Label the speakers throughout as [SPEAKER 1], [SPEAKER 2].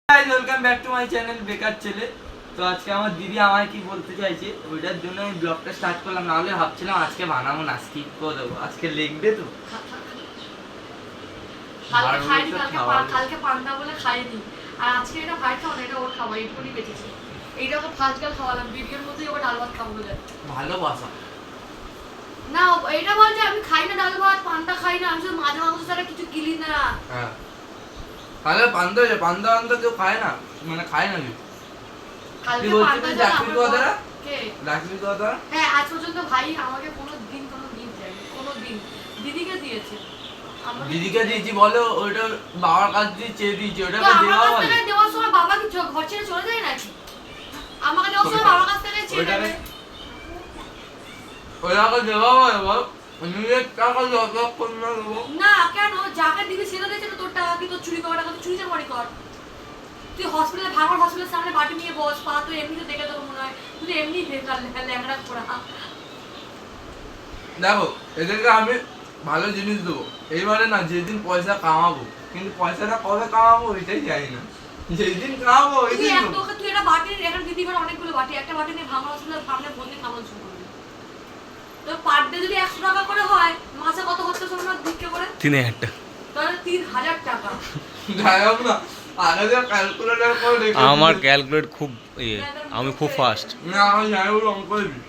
[SPEAKER 1] Welcome back to my channel বেকার ছেলে। তো আজকে আমার দিদি আমায় কি বলতে চাইছে ওইটার জন্য আমি ব্লগটা স্টার্ট করলাম, না হলে ভাবছিলাম আজকে বানাবো না, স্কিপ করে দেবো। আজকে লিখবে তো
[SPEAKER 2] কালকে পান্তা বলে খাইনি, আর আজকে এটা ভাই খাওয়া না, এটা ওর খাবার, এইটুকুনি বেঁচেছে। এইটা ওকে ফার্স্ট গাল খাওয়ালাম, ভিডিওর মধ্যেই ওকে ডাল ভাত খাবো বলে।
[SPEAKER 1] ভালোবাসা
[SPEAKER 2] না, এটা বলছে আমি খাই না ডাল ভাত, পান্তা খাই না, আমি শুধু মাঝে মাংস ছাড়া কিছু গিলি না।
[SPEAKER 1] হ্যাঁ, তাহলে পান্তা পান্তা কেউ খায় না, মানে খায় না কেউ।
[SPEAKER 2] কালকে পান্তা হ্যাঁ, আজ পর্যন্ত ভাই আমাকে কোনো দিন দেয়নি, কোনো দিন দিদিকে দিয়েছে।
[SPEAKER 1] দিদিকে দিয়েছি বলো, ওইটা বাবার কাছ দিয়ে চেয়ে দিয়েছি, ওটা দেওয়া বলে।
[SPEAKER 2] দেওয়ার সময় বাবা কি ঘর ছেড়ে চলে যায় নাকি? আমাকে দেওয়ার সময় বাবার কাছ থেকে চেয়ে নেবে,
[SPEAKER 1] ওইটাকে দেওয়া বলে বল। নিজের টাকা যত না দেবো
[SPEAKER 2] না কেন? যাকে দিবি সেটা দিয়েছে না, তোর টাকা কি তোর চুরি করা টাকা তুই চুরি চামারি কর। তুই হসপিটালে ভাঙার হসপিটালের সামনে বাটি নিয়ে বস, পা তুই এমনিতে দেখে দেবো মনে হয়, তুই এমনি বেকার ল্যাংড়া করা।
[SPEAKER 1] দেখো, এদেরকে আমি ভালো জিনিস দেবো এইবারে না, যেদিন পয়সা কামাবো, কিন্তু পয়সাটা কবে কামাবো এটাই জানি না। যেদিন কামাবো ওই দিন
[SPEAKER 2] তুই একটা বাটি, এখন দিদি ঘরে অনেকগুলো বাটি, একটা বাটি নিয়ে ভাঙার হসপিটালের সামনে বন্দি খাবার শুরু করবি। তো পার ডে যদি 100 টাকা করে হয়, মাসে কত হচ্ছে শোন না, ভিক্ষে করে
[SPEAKER 3] 3000 টাকা,
[SPEAKER 2] তাহলে 3000 টাকা।
[SPEAKER 1] যাইও না, আগে যে ক্যালকুলেটর করে দেখো।
[SPEAKER 3] আমার ক্যালকুলেট খুব আমি খুব ফাস্ট।
[SPEAKER 1] না, আমি যাইও অঙ্ক করবি।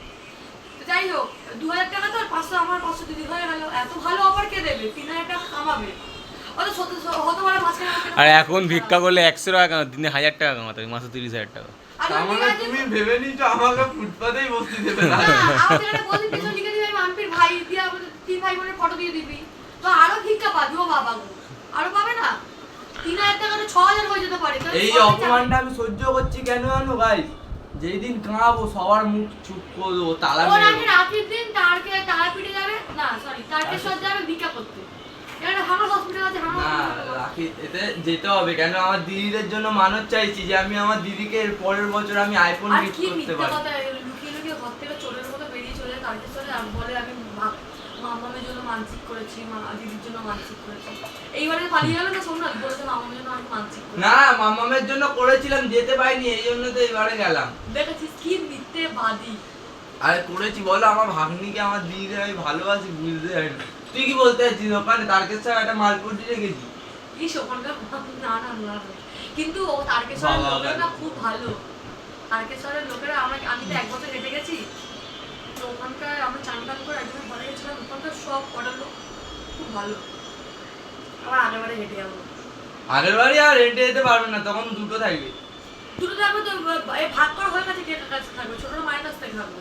[SPEAKER 2] যাই হোক, 2000 টাকা তো 500 আমার, 500 দিদি হয়ে গেল। এত ভালো অফার কে দেবে? 3000 টাকা কামাবে। অত হতে পারে মাঝখানে।
[SPEAKER 3] আর এখন ভিক্ষা করলে 100 টাকা কামাতে, দিনে 1000 টাকা কামাতে হবে, মাসে 30,000 টাকা।
[SPEAKER 1] আমাকে তুমি ভেবে নিছো আমাকে ফুটপাতেই বসতে দেবে না?
[SPEAKER 2] আমাদের একটা বলি পিছন লিখে দিবি, মাম্পির ভাই দিয়া আমাদের 3 ভাই বোনের ফটো দিয়ে দিবি, তো আরো ভিক্ষা পাবি। ও বাবা গো, আরো পাবে না? 3000 টাকা তো 6000 হয়ে যেতে পারে।
[SPEAKER 1] এই অপমানটা আমি সহ্য করছি কেন জানো ভাই? যেই দিন কামাবো সবার মুখ চুপ করে দেবো, তালা
[SPEAKER 2] ও
[SPEAKER 1] মেরে
[SPEAKER 2] নাকি
[SPEAKER 1] দেবো।
[SPEAKER 2] রাতের দিন তারাপীঠে যাবে, না সরি তারকেশ্বর যাবে ভিক্ষা করতে। এটা হামার হসপিটাল আছে, হামার
[SPEAKER 1] না রাখি, এতে যেতে হবে কেন? আমার দিদিদের জন্য মানত চাইছি যে আমি আমার দিদিকে এর পরের বছর আমি আইফোন
[SPEAKER 2] আর
[SPEAKER 1] গিফট
[SPEAKER 2] কি
[SPEAKER 1] করতে
[SPEAKER 2] মিথ্যা
[SPEAKER 1] পারি।
[SPEAKER 2] কথা, লুকিয়ে লুকিয়ে ঘর থেকে চোরের মতো বেরিয়ে চলে যায় তারকেশ্বরে, আর বলে আমি মামামের জন্য মানসিক করেছি, দিদির জন্য মানসিক করেছি। এইবারে পালিয়ে গেল না সোমনাথ, বলেছে মামামের জন্য আমি মানসিক করেছি।
[SPEAKER 1] না, মামামের জন্য করেছিলাম, যেতে পারিনি, এই জন্য তো এবারে গেলাম।
[SPEAKER 2] দেখেছিস কি মিথ্যেবাদী।
[SPEAKER 1] আরে করেছি বলো, আমার ভাগ্নিকে আমার দিদিকে আমি ভালোবাসি, বুঝতে পারি না। তুই কি বলতে চাচ্ছিস? ওখানে তারকেশ্বর একটা মালপট্টি রেখেছি।
[SPEAKER 2] ওখানকার না না না, কিন্তু ও তারকেশ্বরের লোকেরা না খুব ভালো। তারকেশ্বরের লোকেরা আমি তো 1 বছর হেঁটে গেছি, তো ওখানকার আমরা চান টান করে একদম ঘরে গেছিলাম, ওখানকার সব কটার লোক খুব ভালো। আবার আগেরবারে হেঁটে যাবো।
[SPEAKER 1] আগের বাড়ি আর হেঁটে যেতে পারবে না, তখন দুটো থাকবে।
[SPEAKER 2] দুটো থাকবে তো ভাগ করা হয়ে গেছে, কে কাছে থাকবে? ছোটটা মায়ের কাছে থেকে থাকবে,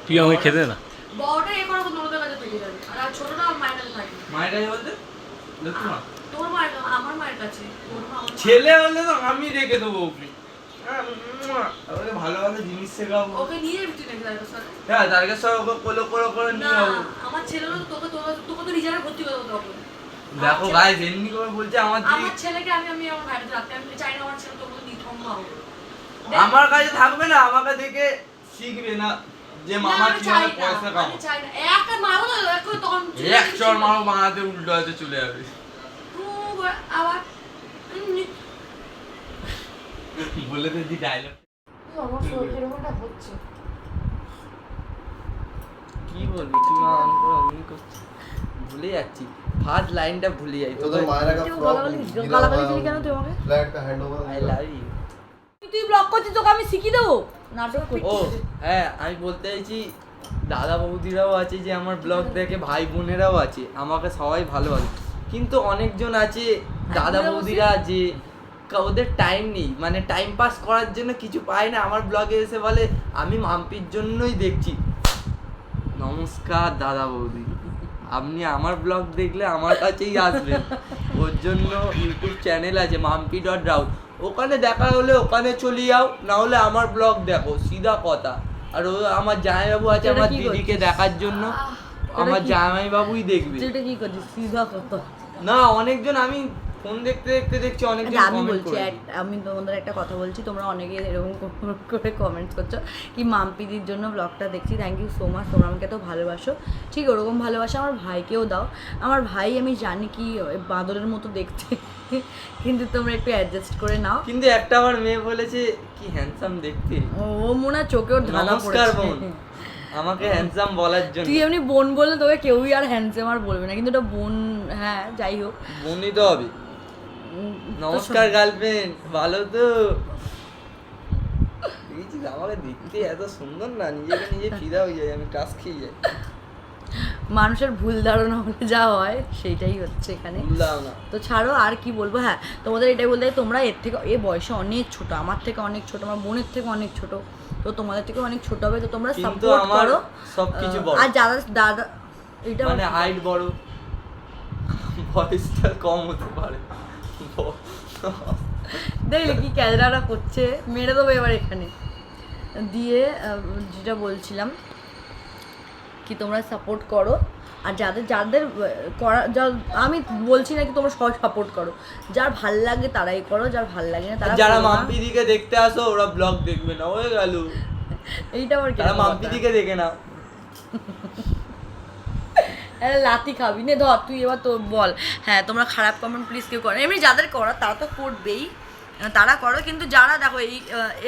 [SPEAKER 3] তুই আমাকে খেতে না।
[SPEAKER 2] বড়টা এ করে ননদের কাছে থেকে যাবে, আর ছোটটা মায়ের কাছে থাকবে।
[SPEAKER 1] মায়ের কাছে বলতে লক্ষ্মী মা?
[SPEAKER 2] তোর মায়ের, আমার মায়ের কাছে।
[SPEAKER 1] ছেলে হলে তো আমি রেখে দেবো ওকে। ওকে ভালো ভালো জিনিস শেখাবো।
[SPEAKER 2] ওকে নিয়ে যাবি তুই নাকি তারকেশ্বরে?
[SPEAKER 1] হ্যাঁ, তারকেশ্বর ওকে কোলো করে নিয়ে যাবো।
[SPEAKER 2] আমার ছেলে তোকে তো রিজার্ভে ভর্তি করে দেবো তখন।
[SPEAKER 1] দেখো গাইস, এমনি করে বলছে আমার দিদি।
[SPEAKER 2] আমার ছেলেকে আমি আমার ভাইকে রাখতে, আমি চাই না আমার ছেলে তোর মতো নিথম্বা হোক।
[SPEAKER 1] আমার কাছে থাকবে না, আমাকে দেখে শিখবে না যে মামা কিভাবে পয়সা
[SPEAKER 2] আমি
[SPEAKER 1] কামায়।
[SPEAKER 2] চাই না, একটা মারবো তো একটু তখন
[SPEAKER 1] এক চড় মারো, বাঁহাতে উল্টো হাতে চলে যাবে।
[SPEAKER 2] আবার
[SPEAKER 1] বলে দিদি ডায়লগ
[SPEAKER 2] আমার এরকমটা হচ্ছে।
[SPEAKER 1] কি বলবি তুই? মা আমি করছি, ভুলে যাচ্ছি, ফার্স্ট লাইনটা ভুলে যাই। তো
[SPEAKER 2] গালাগালি দিলি কেন তুই আমাকে?
[SPEAKER 4] फ्लैट का हैंडओवर
[SPEAKER 1] আই লাভ ইউ।
[SPEAKER 2] তুই ব্লক করছিস, তোকে আমি শিখিয়ে দেবো নাটক
[SPEAKER 1] ও
[SPEAKER 2] করছিস।
[SPEAKER 1] হ্যাঁ, আমি বলতে চাইছি দাদা বৌদিরাও আছে যে আমার ব্লগ দেখে, ভাই বোনেরাও আছে, আমাকে সবাই ভালোবাসে। কিন্তু অনেকজন আছে দাদা বৌদিরা যে ওদের টাইম নেই, মানে টাইম পাস করার জন্য কিছু পায় না, আমার ব্লগে এসে বলে আমি মাম্পির জন্যই দেখছি। নমস্কার দাদা বৌদি, আপনি আমার ব্লগ দেখলে আমার কাছেই আসবেন। ওর জন্য ইউটিউব চ্যানেল আছে mampy.raut, ওখানে দেখা হলে ওখানে চলে যাও, না হলে আমার ব্লগ দেখো, সিধা কথা। আর ও আমার জামাইবাবু আছে আমার দিদিকে দেখার জন্য, আমার জামাইবাবুই দেখবে।
[SPEAKER 2] যেটা কি করছিস সিধা কথা।
[SPEAKER 1] না, অনেকজন আমি ফোন দেখতে দেখতে দেখছি অনেকজন
[SPEAKER 4] আচ্ছা, আমি
[SPEAKER 1] কমেন্ট
[SPEAKER 4] বলছি
[SPEAKER 1] করে
[SPEAKER 4] আমি তোমাদের একটা কথা বলছি, তোমরা অনেকে এরকম করে কমেন্ট করছো কি মাম্পিদির জন্য ব্লগটা দেখছি, থ্যাংক ইউ সো মাচ, তোমরা আমাকে তো ভালোবাসো, ঠিক ওরকম ভালোবাসা আমার ভাইকেও দাও। আমার ভাই আমি জানি কি বাঁদরের মতো দেখতে, কিন্তু তোমরা একটু অ্যাডজাস্ট করে নাও।
[SPEAKER 1] কিন্তু একটা আমার মেয়ে বলেছে কি হ্যান্ডসাম দেখতে।
[SPEAKER 4] ও মনে হয় চোখেও ধাঁধা
[SPEAKER 1] নমস্কার বোন,
[SPEAKER 4] পড়েছে।
[SPEAKER 1] আমাকে হ্যান্ডসাম বলার জন্য।
[SPEAKER 4] তুই এমনি বোন বললে তোকে কেউই আর হ্যান্ডসাম আর বলবে না, কিন্তু এটা বোন, হ্যাঁ যাই হোক।
[SPEAKER 1] বোনই তো হবে। নমস্কার গার্লফ্রেন্ড, ভালো তো? দেখেছিস আমাকে দেখতে এত সুন্দর না, নিজেকে নিজে ফিদা হয়ে যায়, আমি ক্রাশ খেয়ে যাই।
[SPEAKER 4] মানুষের ভুল ধারণা হলে যা হয় সেইটাই হচ্ছে এখানে।
[SPEAKER 1] বুঝলাম না।
[SPEAKER 4] তো ছাড়ো, আর কি বলবো, হ্যাঁ তোমাদের এটাই বলতে হয়, তোমরা এর থেকে এ বয়সে অনেক ছোট, আমার থেকে অনেক ছোট, আমার বোনের থেকে অনেক ছোট, তো তোমাদের থেকে অনেক ছোট হবে, তো তোমরা
[SPEAKER 1] কিন্তু
[SPEAKER 4] সাপোর্ট
[SPEAKER 1] আমার
[SPEAKER 4] করো
[SPEAKER 1] সবকিছু বড়।
[SPEAKER 4] আর যারা দাদা এটা
[SPEAKER 1] মানে হাইট বড়, ভয়েসটা কম হতে পারে।
[SPEAKER 4] দেখলে কি ক্যামেরাটা করছে, মেরে দেবো এবার এখানে দিয়ে। যেটা বলছিলাম কি তোমরা সাপোর্ট করো, আর যাদের যাদের করা আমি বলছি না কি তোমরা সবাই সাপোর্ট করো, যার ভাল লাগে তারাই করো, যার ভাল লাগে না তারা
[SPEAKER 1] যারা
[SPEAKER 4] করো না।
[SPEAKER 1] মাম্পিদিকে দেখতে আসো ওরা ব্লগ দেখবে না, হয়ে গেল।
[SPEAKER 4] এইটা আমার
[SPEAKER 1] তারা মাম্পিদিকে দেখে নাও।
[SPEAKER 4] লাতি খাবি নে, ধর তুই এবার তো বল। হ্যাঁ তোমরা খারাপ কমেন্ট প্লিজ কেউ করো, এমনি যাদের করা তারা তো করবেই, তারা করো, কিন্তু যারা দেখো এই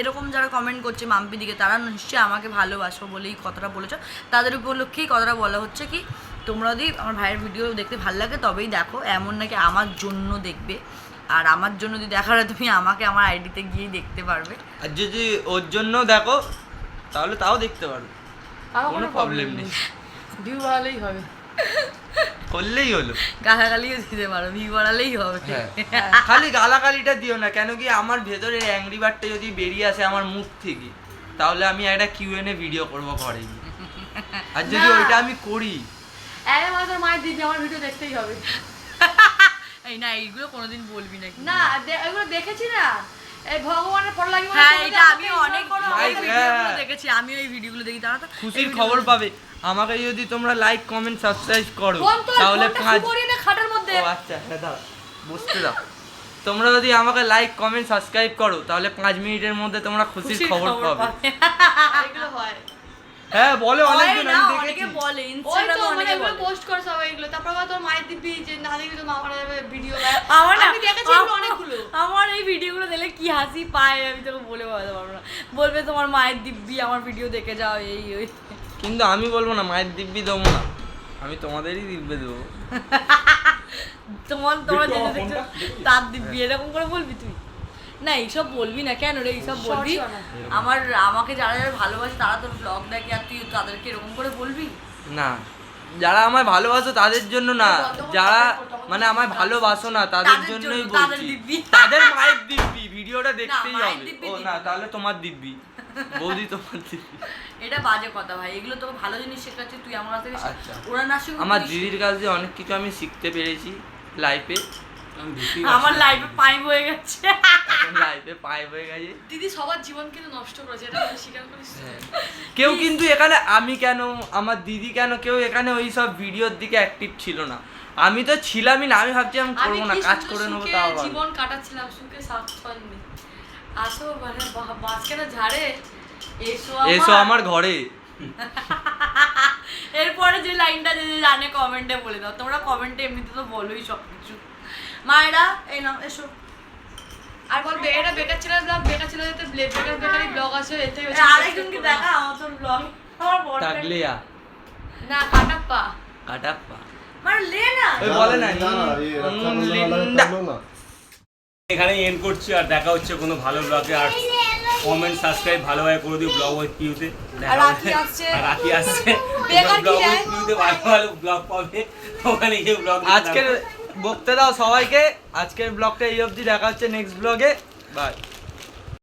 [SPEAKER 4] এরকম যারা কমেন্ট করছে মাম্পি দিকে, তারা নিশ্চয়ই আমাকে ভালোবাসো বলেই কথাটা বলেছো, তাদের উপলক্ষেই কথাটা বলা হচ্ছে কি তোমরা যদি আমার ভাইয়ের ভিডিও দেখতে ভালো লাগে তবেই দেখো, এমন নাকি আমার জন্য দেখবে, আর আমার জন্য যদি দেখার হয় তুমি আমাকে আমার আইডিতে গিয়েই দেখতে পারবে।
[SPEAKER 1] আর যদি ওর জন্য দেখো তাহলে তাও দেখতে পারো, কোনো প্রবলেম নেই,
[SPEAKER 2] ভিউ বাড়ালেই হবে,
[SPEAKER 1] করলেই হলো।
[SPEAKER 4] গালাগালিও দিতে পারো, ভিউ বাড়ালেই হবে।
[SPEAKER 1] খালি গালাগালিটা দিও না, কেন কি আমার ভেতরে অ্যাংরি বার্ডটা যদি বেরিয়ে আসে আমার মুখ থেকে, তাহলে আমি একটা কিউএনএ ভিডিও করব ঘরে গিয়ে। আর যদি
[SPEAKER 2] না।
[SPEAKER 1] ওইটা আমি করি,
[SPEAKER 2] তোর মায়ের দিদি আমার ভিডিও দেখতেই হবে।
[SPEAKER 4] এই না এইগুলো কোনোদিন বলবি না
[SPEAKER 2] না এগুলো দেখেছি না, এই ভগবানের ফটো লাগিয়ে
[SPEAKER 4] হ্যাঁ এটা আমি অনেক
[SPEAKER 1] Like,
[SPEAKER 4] ভিডিওগুলো
[SPEAKER 1] হ্যাঁ।
[SPEAKER 4] দেখেছি, আমি ওই ভিডিওগুলো দেখি, তারা তো
[SPEAKER 1] খুশির খবর পাবে। আমাকে যদি তোমরা লাইক কমেন্ট সাবস্ক্রাইব করো
[SPEAKER 2] ফোন তো
[SPEAKER 1] তাহলে
[SPEAKER 2] ফোনটা
[SPEAKER 1] 5
[SPEAKER 2] শুভরিয়ে নে খাটের মধ্যে।
[SPEAKER 1] ও আচ্ছা হ্যাঁ দাও, বুঝতে দাও। তোমরা যদি আমাকে লাইক কমেন্ট সাবস্ক্রাইব করো তাহলে 5 মিনিটের মধ্যে তোমরা খুশির খবর পাবে।
[SPEAKER 2] এগুলো হয়,
[SPEAKER 1] হ্যাঁ বলে অনেকজন,
[SPEAKER 4] না
[SPEAKER 1] আমি
[SPEAKER 4] অনেকে
[SPEAKER 1] দেখেছি।
[SPEAKER 4] বলে
[SPEAKER 2] ওই তো
[SPEAKER 4] ইনস্টাগ্রামে
[SPEAKER 2] মানে
[SPEAKER 4] অনেকে
[SPEAKER 2] এগুলো
[SPEAKER 4] বলে।
[SPEAKER 2] পোস্ট করে সবাই এগুলো, তারপর আবার তোর মায়ের দিব্যি যে না দেখবি তো মামার ভিডিও।
[SPEAKER 4] আমার না
[SPEAKER 2] আমি দেখেছি এগুলো অনেকগুলো।
[SPEAKER 4] আমার এই ভিডিওগুলো দেখলে কি হাসি পায় আমি তোকে বলে বোঝাতে পারবো না, বলবে তোমার মায়ের দিব্যি আমার ভিডিও দেখে যাও এই ওই।
[SPEAKER 1] কিন্তু আমি বলবো না মায়ের দিব্যি দেবো না, আমি তোমাদেরই দিব্যি দেবো।
[SPEAKER 4] তোমরা যেটা দেখছো তার দিব্যি এরকম করে বলবি তুই? না এইসব বলবি না, কেন রে এইসব বলবি? আমাকে যারা যারা ভালোবাসে তারা তোর ব্লগ দেখে, আর তুই তাদেরকে এরকম করে বলবি?
[SPEAKER 1] না, যারা আমায় ভালোবাসো তাদের জন্য না, যারা মানে আমায় ভালোবাসো না তাদের জন্যই
[SPEAKER 4] তাদের
[SPEAKER 1] বলছি।
[SPEAKER 4] দিব্যি।
[SPEAKER 1] তাদের মায়ের দিব্যি, ভিডিওটা দেখতেই
[SPEAKER 4] মায়ের
[SPEAKER 1] হবে।
[SPEAKER 4] দিব্যি
[SPEAKER 1] ও
[SPEAKER 4] দিব্যি।
[SPEAKER 1] না, তাহলে তোমার দিব্যি, বৌদি তোমার দিব্যি।
[SPEAKER 4] এটা বাজে কথা ভাই, এগুলো তোকে ভালো জিনিস শেখাচ্ছি, তুই আমার কাছ থেকে শেখ।
[SPEAKER 1] আচ্ছা।
[SPEAKER 4] ওরা না শিখুক,
[SPEAKER 1] আমার
[SPEAKER 4] তুই শিখ।
[SPEAKER 1] দিদির কাছ দিয়ে অনেক কিছু আমি শিখতে পেরেছি লাইফে।
[SPEAKER 4] আমার লাইফে পাইপ হয়ে গেছে।
[SPEAKER 1] এখন লাইফে পাইপ হয়ে গেছে।
[SPEAKER 2] দিদি সবার জীবন কিন্তু নষ্ট করেছে, এটা তুই স্বীকার করিস?
[SPEAKER 1] কেউ কিন্তু এখানে, আমি কেন আমার দিদি কেন, কেউ এখানে ওই সব ভিডিওর দিকে অ্যাক্টিভ ছিল না। আমি তো ছিলামই না, আমি ভাবছি আমি করবো না,
[SPEAKER 2] কি
[SPEAKER 1] কাজ
[SPEAKER 2] সুন্দর
[SPEAKER 1] করে নেবো
[SPEAKER 2] সুখে
[SPEAKER 1] তাও ভালো।
[SPEAKER 2] জীবন কাটাচ্ছিলাম, সুখে স্বাচ্ছন্দ্যে। আসো মানে বাঁচকেটা ঝাড়ে,
[SPEAKER 1] এসো আমার ঘরে।
[SPEAKER 4] এরপরে যে লাইনটা যে যে জানে কমেন্টে বলে দাও, তোমরা কমেন্টে এমনিতে তো বলোই সব কিছু। মায়েরা এই নাও এসো।
[SPEAKER 2] আর বল এটা বেকার ছেলে ব্লগ, বেকার ছেলে যেতে বেকার বেকারি ব্লগ আছে, এতে
[SPEAKER 4] আরেকজনকে দেখা আমার তোর ব্লগ, আমার বড়
[SPEAKER 1] টাকলিয়া
[SPEAKER 2] না কাটাপ্পা
[SPEAKER 1] কাটাপ্পা
[SPEAKER 4] মানে লে না
[SPEAKER 1] ওই বলে না লিন্ডা।
[SPEAKER 3] এখানে এন্ড করছি, আর দেখা হচ্ছে কোনো ভালো ব্লগে। আর কমেন্ট সাবস্ক্রাইব ভালোভাবে করে দিও ব্লগ উইথ পিউতে।
[SPEAKER 2] আর রাখি আসছে।
[SPEAKER 3] আর রাখি আসছে
[SPEAKER 2] বেকার কি
[SPEAKER 3] ব্লগ
[SPEAKER 2] রে?
[SPEAKER 3] উইথ পিউতে ভালো ভালো ব্লগ পাবে, ওখানে গিয়ে ব্লগ
[SPEAKER 1] আজকের বকতে দাও সবাইকে। আজকের ব্লগটা এই অবধি, দেখা হচ্ছে নেক্সট ব্লগে। বাই।